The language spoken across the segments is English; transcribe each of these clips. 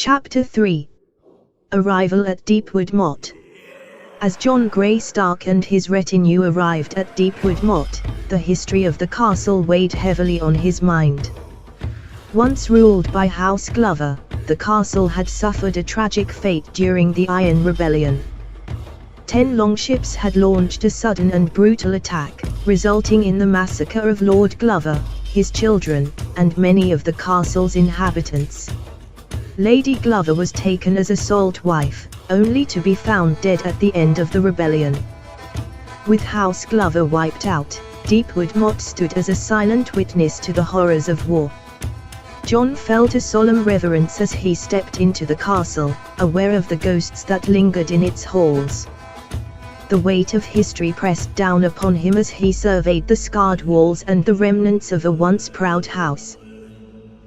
Chapter 3. Arrival at Deepwood Motte. As John Greystock and his retinue arrived at Deepwood Motte, the history of the castle weighed heavily on his mind. Once ruled by House Glover, the castle had suffered a tragic fate during the Iron Rebellion. 10 longships had launched a sudden and brutal attack, resulting in the massacre of Lord Glover, his children, and many of the castle's inhabitants. Lady Glover was taken as a salt wife, only to be found dead at the end of the rebellion. With House Glover wiped out, Deepwood Motte stood as a silent witness to the horrors of war. John felt a solemn reverence as he stepped into the castle, aware of the ghosts that lingered in its halls. The weight of history pressed down upon him as he surveyed the scarred walls and the remnants of a once proud house.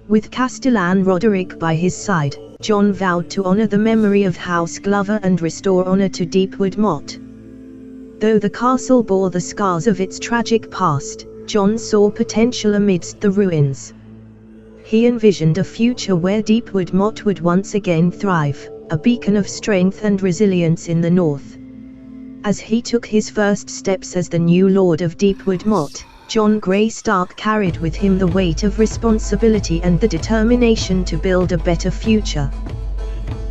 With Castellan Roderick by his side, John vowed to honor the memory of House Glover and restore honor to Deepwood Motte. Though the castle bore the scars of its tragic past, John saw potential amidst the ruins. He envisioned a future where Deepwood Motte would once again thrive, a beacon of strength and resilience in the north. As he took his first steps as the new Lord of Deepwood Motte, John Greystock carried with him the weight of responsibility and the determination to build a better future.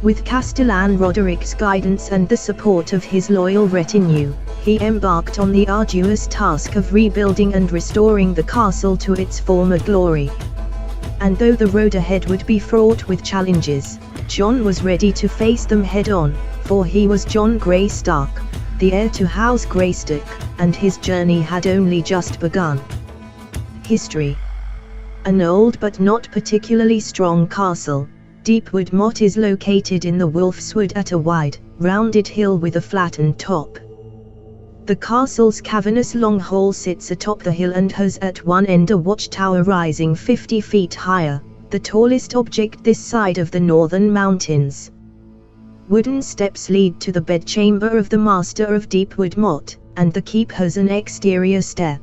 With Castellan Roderick's guidance and the support of his loyal retinue, he embarked on the arduous task of rebuilding and restoring the castle to its former glory. And though the road ahead would be fraught with challenges, John was ready to face them head-on, for he was John Greystock, the heir to House Greystock, and his journey had only just begun. History. An old but not particularly strong castle, Deepwood Motte is located in the Wolfswood at a wide, rounded hill with a flattened top. The castle's cavernous long hall sits atop the hill and has at one end a watchtower rising 50 feet higher, the tallest object this side of the northern mountains. Wooden steps lead to the bedchamber of the Master of Deepwood Motte, and the keep has an exterior stair.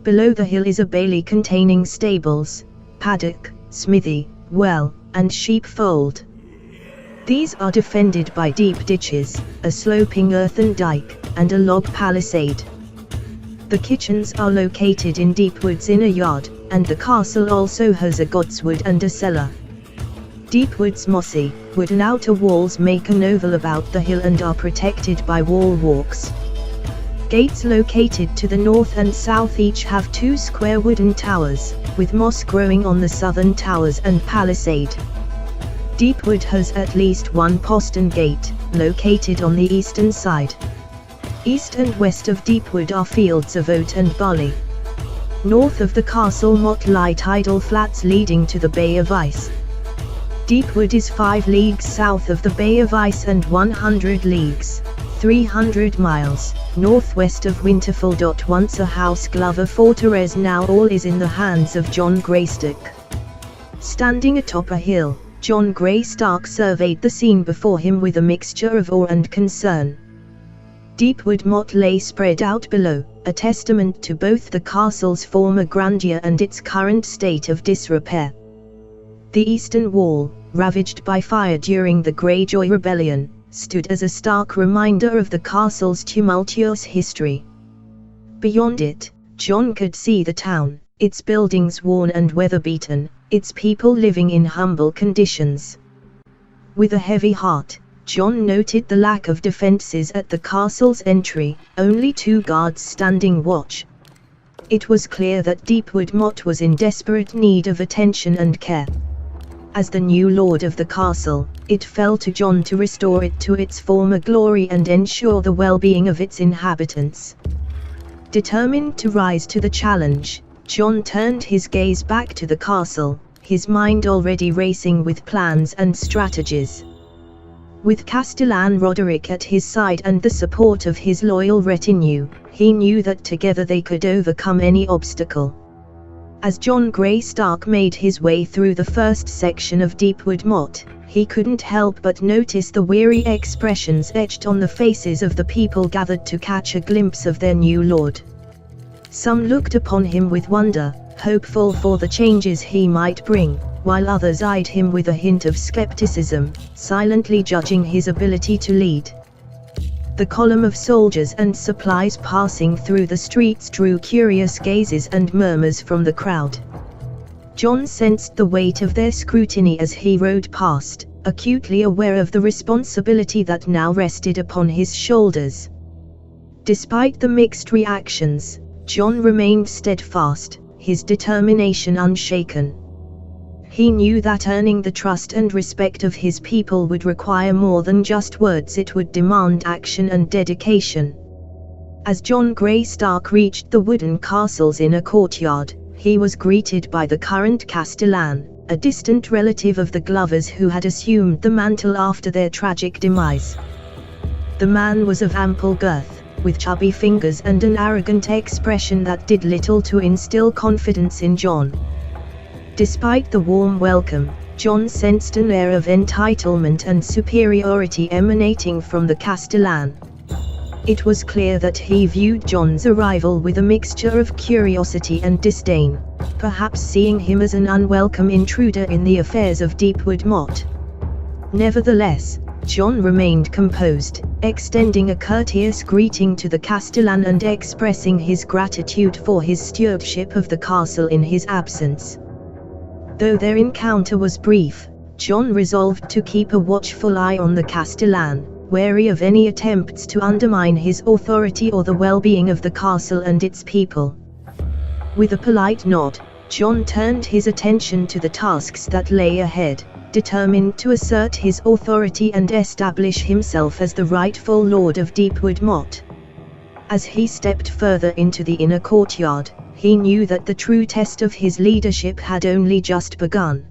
Below the hill is a bailey containing stables, paddock, smithy, well, and sheepfold. These are defended by deep ditches, a sloping earthen dike, and a log palisade. The kitchens are located in Deepwood's inner yard, and the castle also has a godswood and a cellar. Deepwood's mossy, wooden outer walls make an oval about the hill and are protected by wall walks. Gates located to the north and south each have 2 square wooden towers, with moss growing on the southern towers and palisade. Deepwood has at least 1 postern gate, located on the eastern side. East and west of Deepwood are fields of oat and barley. North of the castle Motte lie tidal flats leading to the Bay of Ice. Deepwood is 5 leagues south of the Bay of Ice and 100 leagues, 300 miles, northwest of Winterfell. Once a House Glover fortress, now all is in the hands of John Greystock. Standing atop a hill, John Greystock surveyed the scene before him with a mixture of awe and concern. Deepwood Motte lay spread out below, a testament to both the castle's former grandeur and its current state of disrepair. The eastern wall, ravaged by fire during the Greyjoy Rebellion, stood as a stark reminder of the castle's tumultuous history. Beyond it, John could see the town, its buildings worn and weather-beaten, its people living in humble conditions. With a heavy heart, John noted the lack of defenses at the castle's entry, only 2 guards standing watch. It was clear that Deepwood Motte was in desperate need of attention and care. As the new lord of the castle, it fell to John to restore it to its former glory and ensure the well-being of its inhabitants. Determined to rise to the challenge, John turned his gaze back to the castle, his mind already racing with plans and strategies. With Castellan Roderick at his side and the support of his loyal retinue, he knew that together they could overcome any obstacle. As John Greystock made his way through the first section of Deepwood Motte, he couldn't help but notice the weary expressions etched on the faces of the people gathered to catch a glimpse of their new lord. Some looked upon him with wonder, hopeful for the changes he might bring, while others eyed him with a hint of skepticism, silently judging his ability to lead. The column of soldiers and supplies passing through the streets drew curious gazes and murmurs from the crowd. John sensed the weight of their scrutiny as he rode past, acutely aware of the responsibility that now rested upon his shoulders. Despite the mixed reactions, John remained steadfast, his determination unshaken. He knew that earning the trust and respect of his people would require more than just words. It would demand action and dedication. As John Greystock reached the wooden castle's inner courtyard, he was greeted by the current Castellan, a distant relative of the Glovers who had assumed the mantle after their tragic demise. The man was of ample girth, with chubby fingers and an arrogant expression that did little to instill confidence in John. Despite the warm welcome, John sensed an air of entitlement and superiority emanating from the Castellan. It was clear that he viewed John's arrival with a mixture of curiosity and disdain, perhaps seeing him as an unwelcome intruder in the affairs of Deepwood Motte. Nevertheless, John remained composed, extending a courteous greeting to the Castellan and expressing his gratitude for his stewardship of the castle in his absence. Though their encounter was brief, John resolved to keep a watchful eye on the Castellan, wary of any attempts to undermine his authority or the well-being of the castle and its people. With a polite nod, John turned his attention to the tasks that lay ahead, determined to assert his authority and establish himself as the rightful lord of Deepwood Motte. As he stepped further into the inner courtyard, he knew that the true test of his leadership had only just begun.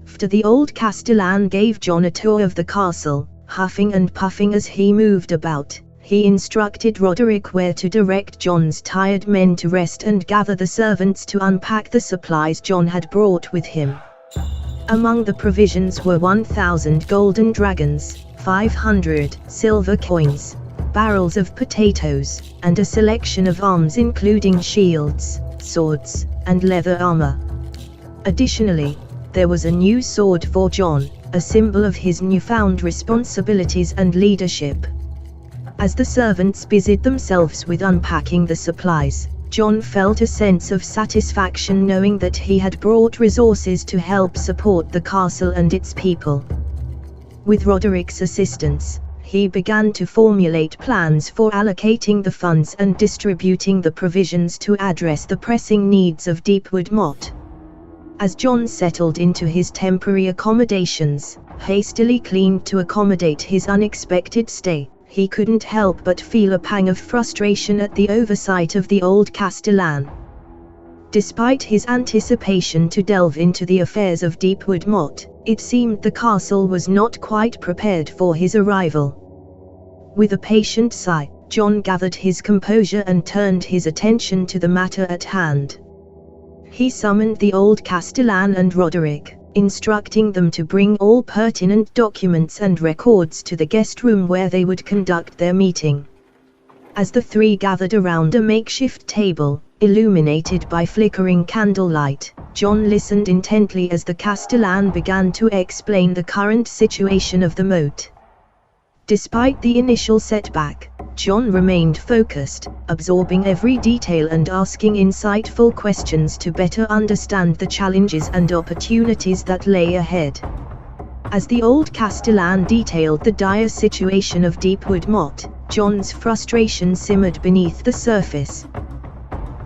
After the old Castellan gave John a tour of the castle, huffing and puffing as he moved about, he instructed Roderick where to direct John's tired men to rest and gather the servants to unpack the supplies John had brought with him. Among the provisions were 1,000 golden dragons, 500 silver coins, barrels of potatoes, and a selection of arms including shields, swords, and leather armor. Additionally, there was a new sword for John, a symbol of his newfound responsibilities and leadership. As the servants busied themselves with unpacking the supplies, John felt a sense of satisfaction knowing that he had brought resources to help support the castle and its people. With Roderick's assistance, he began to formulate plans for allocating the funds and distributing the provisions to address the pressing needs of Deepwood Motte. As John settled into his temporary accommodations, hastily cleaned to accommodate his unexpected stay, he couldn't help but feel a pang of frustration at the oversight of the old Castellan. Despite his anticipation to delve into the affairs of Deepwood Motte, it seemed the castle was not quite prepared for his arrival. With a patient sigh, John gathered his composure and turned his attention to the matter at hand. He summoned the old Castellan and Roderick, instructing them to bring all pertinent documents and records to the guest room where they would conduct their meeting. As the three gathered around a makeshift table, illuminated by flickering candlelight, John listened intently as the Castellan began to explain the current situation of the moat. Despite the initial setback, John remained focused, absorbing every detail and asking insightful questions to better understand the challenges and opportunities that lay ahead. As the old Castellan detailed the dire situation of Deepwood Motte, John's frustration simmered beneath the surface.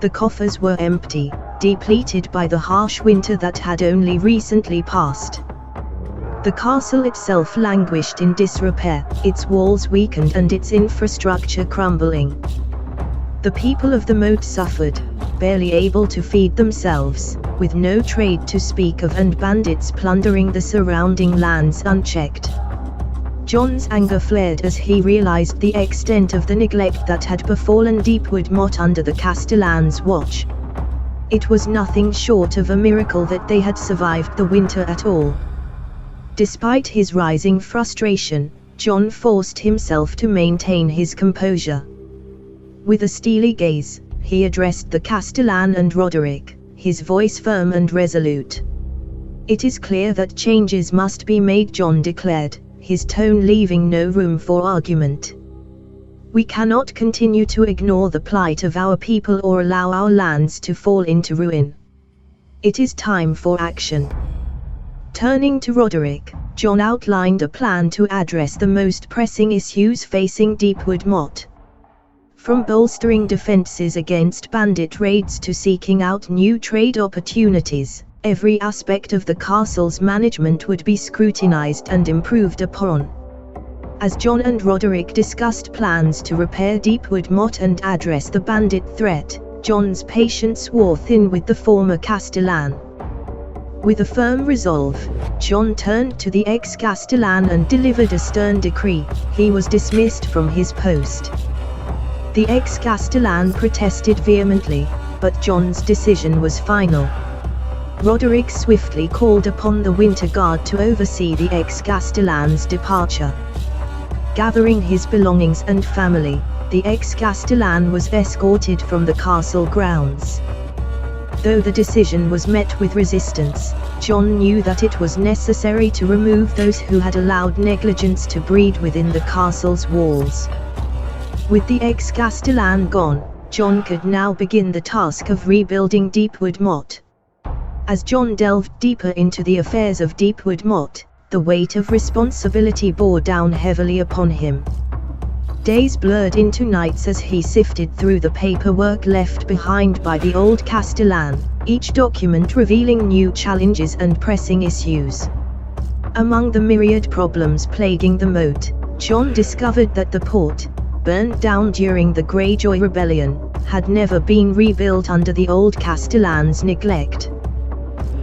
The coffers were empty, depleted by the harsh winter that had only recently passed. The castle itself languished in disrepair, its walls weakened and its infrastructure crumbling. The people of the moat suffered, barely able to feed themselves, with no trade to speak of and bandits plundering the surrounding lands unchecked. John's anger flared as he realized the extent of the neglect that had befallen Deepwood Motte under the Castellan's watch. It was nothing short of a miracle that they had survived the winter at all. Despite his rising frustration, John forced himself to maintain his composure. With a steely gaze, he addressed the Castellan and Roderick, his voice firm and resolute. It is clear that changes must be made, John declared, his tone leaving no room for argument. We cannot continue to ignore the plight of our people or allow our lands to fall into ruin. It is time for action. Turning to Roderick, John outlined a plan to address the most pressing issues facing Deepwood Motte. From bolstering defenses against bandit raids to seeking out new trade opportunities, every aspect of the castle's management would be scrutinized and improved upon. As John and Roderick discussed plans to repair Deepwood Motte and address the bandit threat, John's patience wore thin with the former castellan. With a firm resolve, John turned to the ex-castellan and delivered a stern decree. He was dismissed from his post. The ex-castellan protested vehemently, but John's decision was final. Roderick swiftly called upon the Winter Guard to oversee the ex-castellan's departure. Gathering his belongings and family, the ex-castellan was escorted from the castle grounds. Though the decision was met with resistance, John knew that it was necessary to remove those who had allowed negligence to breed within the castle's walls. With the ex-castellan gone, John could now begin the task of rebuilding Deepwood Motte. As John delved deeper into the affairs of Deepwood Motte, the weight of responsibility bore down heavily upon him. Days blurred into nights as he sifted through the paperwork left behind by the old castellan, each document revealing new challenges and pressing issues. Among the myriad problems plaguing the moat, John discovered that the port, burned down during the Greyjoy Rebellion, had never been rebuilt under the old castellan's neglect.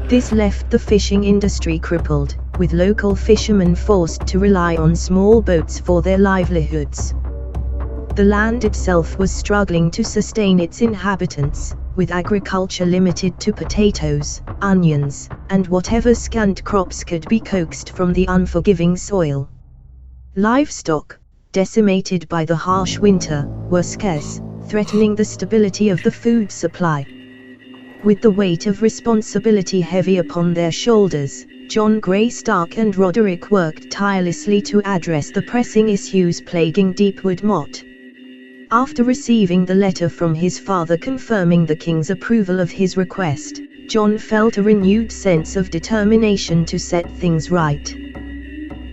This left the fishing industry crippled, with local fishermen forced to rely on small boats for their livelihoods. The land itself was struggling to sustain its inhabitants, with agriculture limited to potatoes, onions, and whatever scant crops could be coaxed from the unforgiving soil. Livestock, decimated by the harsh winter, were scarce, threatening the stability of the food supply. With the weight of responsibility heavy upon their shoulders, John Greystock and Roderick worked tirelessly to address the pressing issues plaguing Deepwood Motte. After receiving the letter from his father confirming the king's approval of his request, John felt a renewed sense of determination to set things right.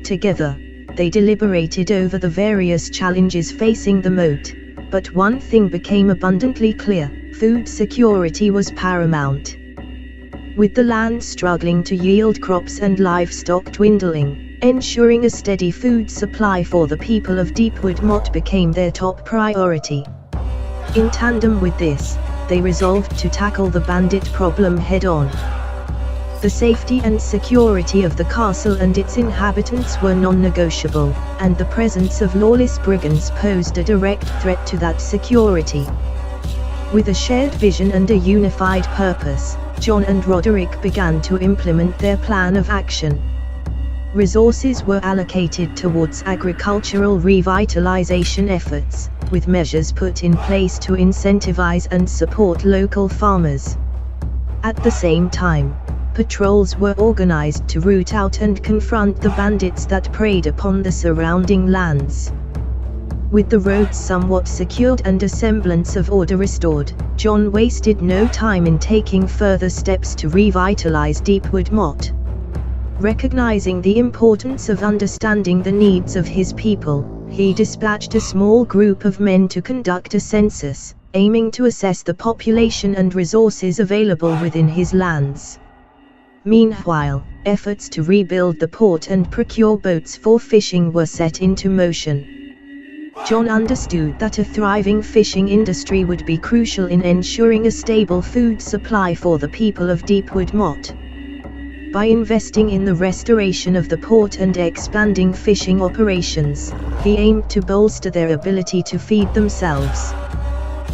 Together, they deliberated over the various challenges facing the moat, but one thing became abundantly clear: food security was paramount. With the land struggling to yield crops and livestock dwindling, ensuring a steady food supply for the people of Deepwood Motte became their top priority. In tandem with this, they resolved to tackle the bandit problem head-on. The safety and security of the castle and its inhabitants were non-negotiable, and the presence of lawless brigands posed a direct threat to that security. With a shared vision and a unified purpose, John and Roderick began to implement their plan of action. Resources were allocated towards agricultural revitalization efforts, with measures put in place to incentivize and support local farmers. At the same time, patrols were organized to root out and confront the bandits that preyed upon the surrounding lands. With the roads somewhat secured and a semblance of order restored, John wasted no time in taking further steps to revitalize Deepwood Motte. Recognizing the importance of understanding the needs of his people, he dispatched a small group of men to conduct a census, aiming to assess the population and resources available within his lands. Meanwhile, efforts to rebuild the port and procure boats for fishing were set into motion. John understood that a thriving fishing industry would be crucial in ensuring a stable food supply for the people of Deepwood Motte. By investing in the restoration of the port and expanding fishing operations, he aimed to bolster their ability to feed themselves.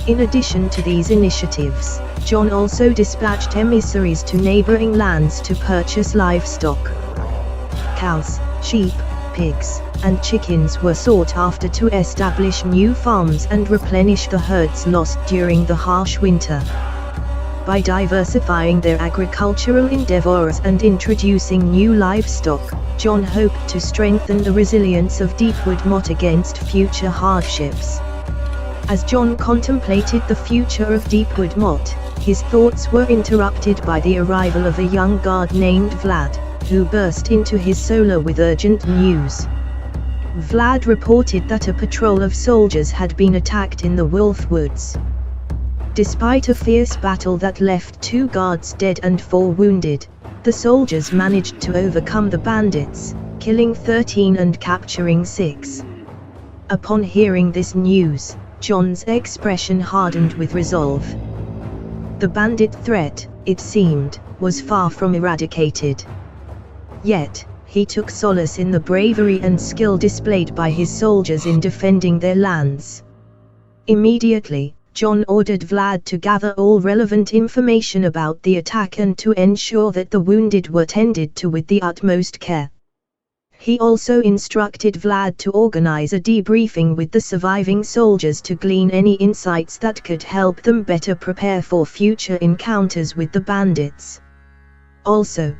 In addition to these initiatives, John also dispatched emissaries to neighboring lands to purchase livestock. Cows, sheep, pigs, and chickens were sought after to establish new farms and replenish the herds lost during the harsh winter. By diversifying their agricultural endeavors and introducing new livestock, John hoped to strengthen the resilience of Deepwood Motte against future hardships. As John contemplated the future of Deepwood Motte, his thoughts were interrupted by the arrival of a young guard named Vlad, who burst into his solar with urgent news. Vlad reported that a patrol of soldiers had been attacked in the Wolf Woods. Despite a fierce battle that left 2 guards dead and 4 wounded, the soldiers managed to overcome the bandits, killing 13 and capturing 6. Upon hearing this news, John's expression hardened with resolve. The bandit threat, it seemed, was far from eradicated. Yet, he took solace in the bravery and skill displayed by his soldiers in defending their lands. Immediately, John ordered Vlad to gather all relevant information about the attack and to ensure that the wounded were tended to with the utmost care. He also instructed Vlad to organize a debriefing with the surviving soldiers to glean any insights that could help them better prepare for future encounters with the bandits. Also,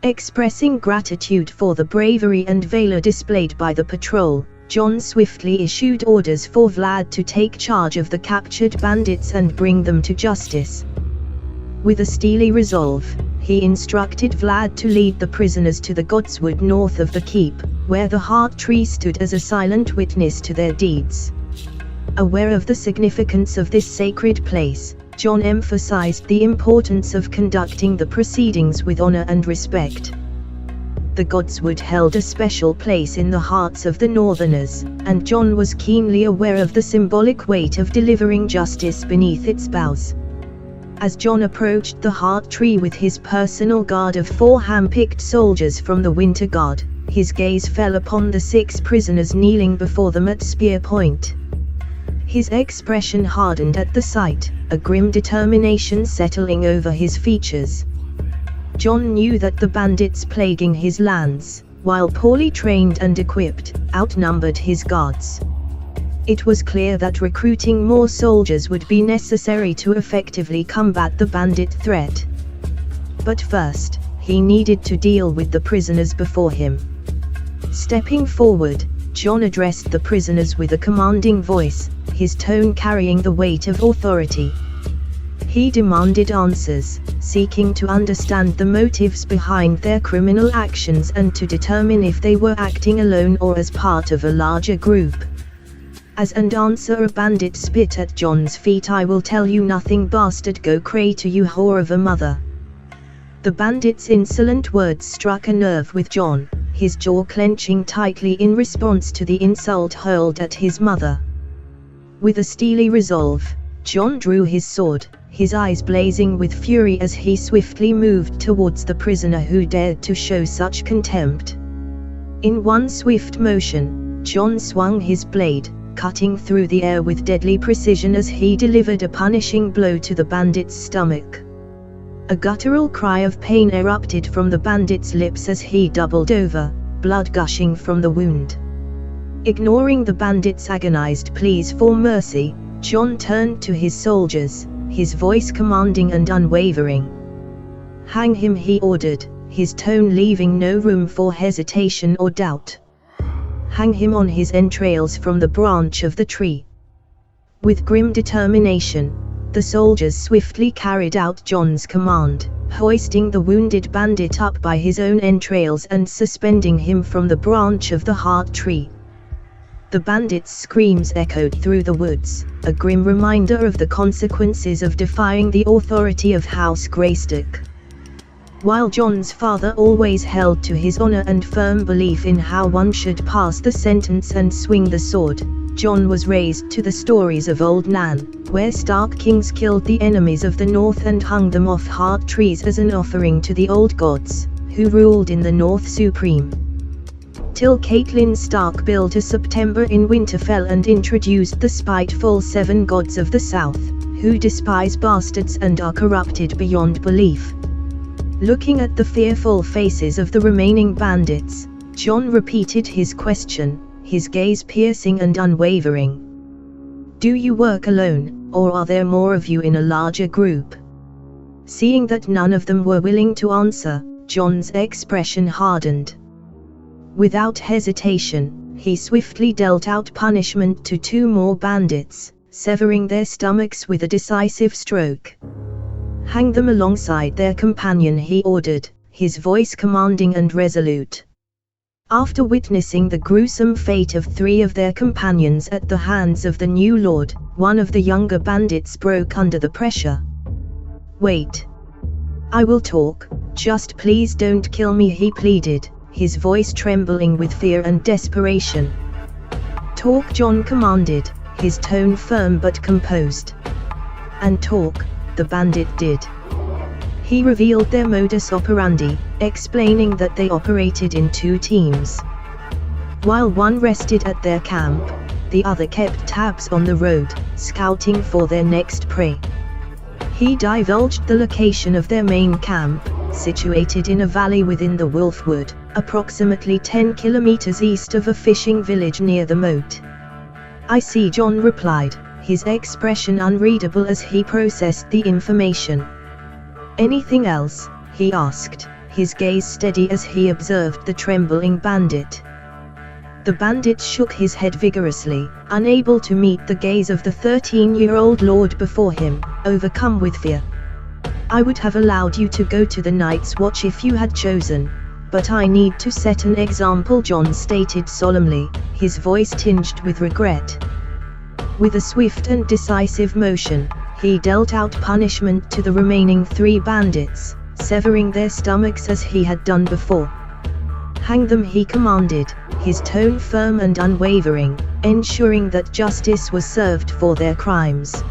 expressing gratitude for the bravery and valor displayed by the patrol, John swiftly issued orders for Vlad to take charge of the captured bandits and bring them to justice. With a steely resolve, he instructed Vlad to lead the prisoners to the Godswood north of the keep, where the Heart Tree stood as a silent witness to their deeds. Aware of the significance of this sacred place, John emphasized the importance of conducting the proceedings with honor and respect. The Godswood held a special place in the hearts of the Northerners, and John was keenly aware of the symbolic weight of delivering justice beneath its boughs. As John approached the Heart Tree with his personal guard of 4 hand-picked soldiers from the Winter Guard, his gaze fell upon the 6 prisoners kneeling before them at spear point. His expression hardened at the sight, a grim determination settling over his features. John knew that the bandits plaguing his lands, while poorly trained and equipped, outnumbered his guards. It was clear that recruiting more soldiers would be necessary to effectively combat the bandit threat. But first, he needed to deal with the prisoners before him. Stepping forward, John addressed the prisoners with a commanding voice, his tone carrying the weight of authority. He demanded answers, seeking to understand the motives behind their criminal actions and to determine if they were acting alone or as part of a larger group. As and answer a bandit spit at John's feet. "I will tell you nothing, bastard, go cray to you whore of a mother." The bandit's insolent words struck a nerve with John, his jaw clenching tightly in response to the insult hurled at his mother. With a steely resolve, John drew his sword, his eyes blazing with fury as he swiftly moved towards the prisoner who dared to show such contempt. In one swift motion, John swung his blade, cutting through the air with deadly precision as he delivered a punishing blow to the bandit's stomach. A guttural cry of pain erupted from the bandit's lips as he doubled over, blood gushing from the wound. Ignoring the bandit's agonized pleas for mercy, John turned to his soldiers, his voice commanding and unwavering. "Hang him," he ordered, his tone leaving no room for hesitation or doubt. "Hang him on his entrails from the branch of the tree." With grim determination, the soldiers swiftly carried out John's command, hoisting the wounded bandit up by his own entrails and suspending him from the branch of the Heart Tree. The bandit's screams echoed through the woods, a grim reminder of the consequences of defying the authority of House Greystock. While John's father always held to his honor and firm belief in how one should pass the sentence and swing the sword, John was raised to the stories of Old Nan, where Stark kings killed the enemies of the North and hung them off heart trees as an offering to the old gods, who ruled in the North supreme. Till Catelyn Stark built a September in Winterfell and introduced the spiteful 7 gods of the South, who despise bastards and are corrupted beyond belief. Looking at the fearful faces of the remaining bandits, John repeated his question, his gaze piercing and unwavering. "Do you work alone, or are there more of you in a larger group?" Seeing that none of them were willing to answer, John's expression hardened. Without hesitation, he swiftly dealt out punishment to 2 more bandits, severing their stomachs with a decisive stroke. "Hang them alongside their companion," he ordered, his voice commanding and resolute. After witnessing the gruesome fate of 3 of their companions at the hands of the new lord, one of the younger bandits broke under the pressure. "Wait. I will talk, just please don't kill me," he pleaded, his voice trembling with fear and desperation. "Talk," John commanded, his tone firm but composed. And talk, the bandit did. He revealed their modus operandi, explaining that they operated in 2 teams. While one rested at their camp, the other kept tabs on the road, scouting for their next prey. He divulged the location of their main camp, situated in a valley within the Wolfwood, approximately 10 kilometers east of a fishing village near the moat. "I see," John replied, his expression unreadable as he processed the information. "Anything else?" he asked, his gaze steady as he observed the trembling bandit. The bandit shook his head vigorously, unable to meet the gaze of the 13-year-old lord before him, overcome with fear. "I would have allowed you to go to the Night's Watch if you had chosen, but I need to set an example," John stated solemnly, his voice tinged with regret. With a swift and decisive motion, he dealt out punishment to the remaining 3 bandits, severing their stomachs as he had done before. "Hang them," he commanded, his tone firm and unwavering, ensuring that justice was served for their crimes.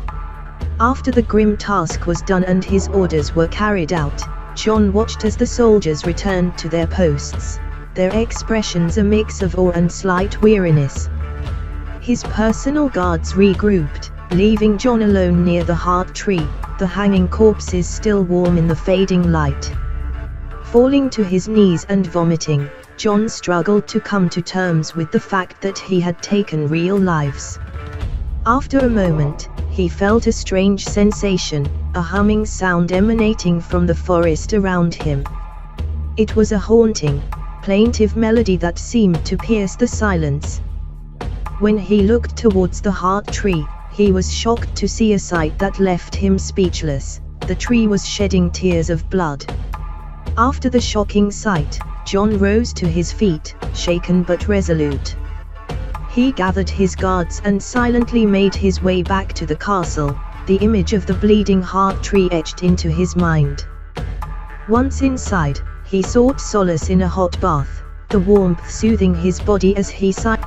After the grim task was done and his orders were carried out, John watched as the soldiers returned to their posts, their expressions a mix of awe and slight weariness. His personal guards regrouped, leaving John alone near the heart tree, the hanging corpses still warm in the fading light. Falling to his knees and vomiting, John struggled to come to terms with the fact that he had taken real lives. After a moment, he felt a strange sensation, a humming sound emanating from the forest around him. It was a haunting, plaintive melody that seemed to pierce the silence. When he looked towards the heart tree, he was shocked to see a sight that left him speechless. The tree was shedding tears of blood. After the shocking sight, John rose to his feet, shaken but resolute. He gathered his guards and silently made his way back to the castle, the image of the bleeding heart tree etched into his mind. Once inside, he sought solace in a hot bath, the warmth soothing his body as he sighed.